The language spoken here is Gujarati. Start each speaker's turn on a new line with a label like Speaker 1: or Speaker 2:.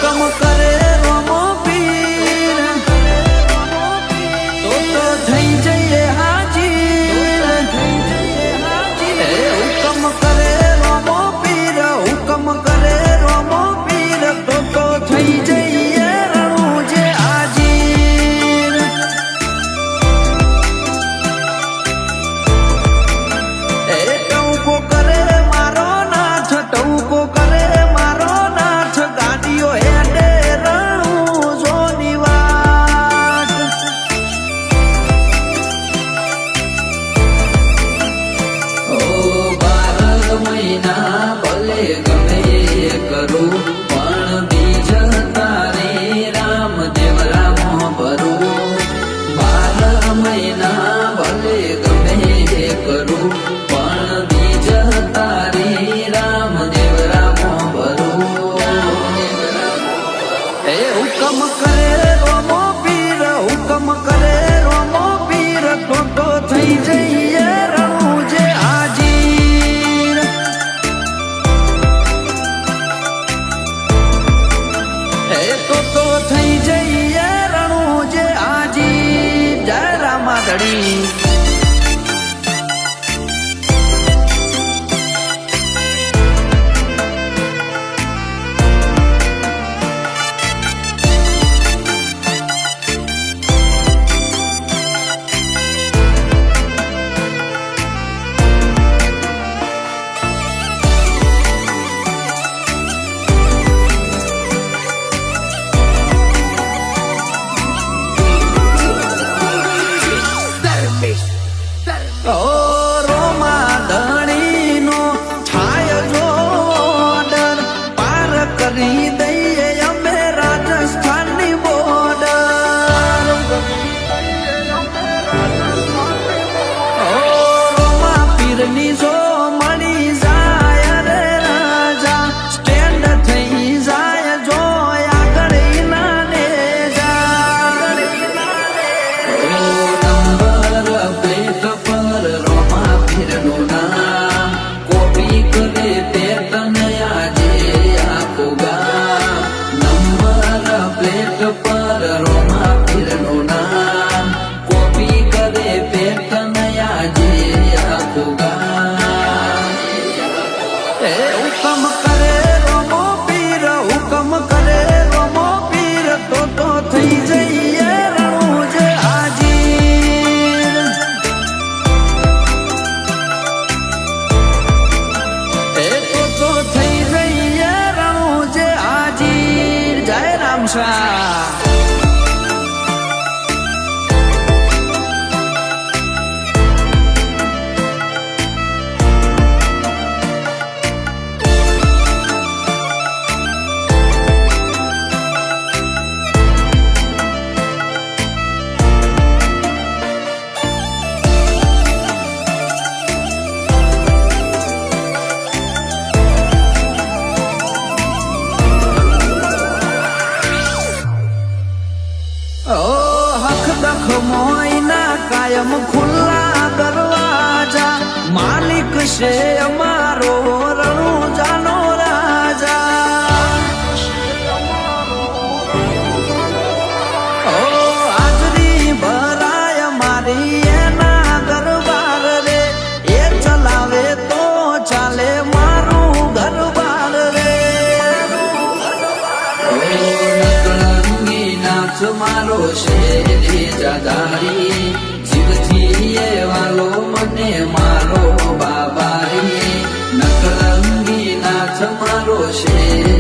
Speaker 1: હુકમ કરે રોમો પીર તો થઈ જઈએ હાજીર હુકમ કરે રોમો પીર હુકમ કરે રોમો પીર તો થઈ જઈએ રણું જે હાજીર ટૌકો કરે મારો નાથ ટૌકો કરે મારો નાથ ગાડીઓ હેડે રણું જોની વાત
Speaker 2: ઓ 12 મહિના ભલે ગમે કરું પણ બીજ તારે રામદેવ રામ ભરું 12 મહિના ભલે ગમે કરું પણ બીજ તારે રામદેવ રામ ભરું
Speaker 1: હુકમ કરે રોમો પીર હુકમ કરે રોમો પીર તો થઈ જઈએ રણું જે હાજીર તો થઈ જઈએ રણું જે હાજીર જય રામાધણી રોમા ધણીનો થાય જો ડર પાર કરી દઈએ અમે રાજસ્થાનની બોર્ડર રોમા પીરની જો મળી જાય રે રાજા સ્ટેન્ડ થઈ જાય જો આગળ નાને
Speaker 2: નંબર પ્લેટ પર રોમા પીરનું નામ કોપી કરે તે તને આજે આખું ગામ નંબર પ્લેટ પર રોમા પીરનું નામ કોપી કરે તે તને આજે આખું ગામ
Speaker 1: હુકમ કરે રોમો પીર હુકમ કરે રોમો પીર તો થઈ જઈએ રણું જે હાજીર તો થઈ જઈએ રણું જે હાજીર જય રામશાહ હક દખ મોયના કાયમ ખુલ્લા દરવાજા માલિક છે અમારો રણુજાનો રાજા હાજરી ભરાય મારી એના દરબાર રે એ ચલાવે તો ચાલે મારું ઘરબાર રે
Speaker 2: નાથ મારો શેરી જાદારી જીવથી એ વાલો મને મારો બાબારી નકળંગી નાથ મારો શેરી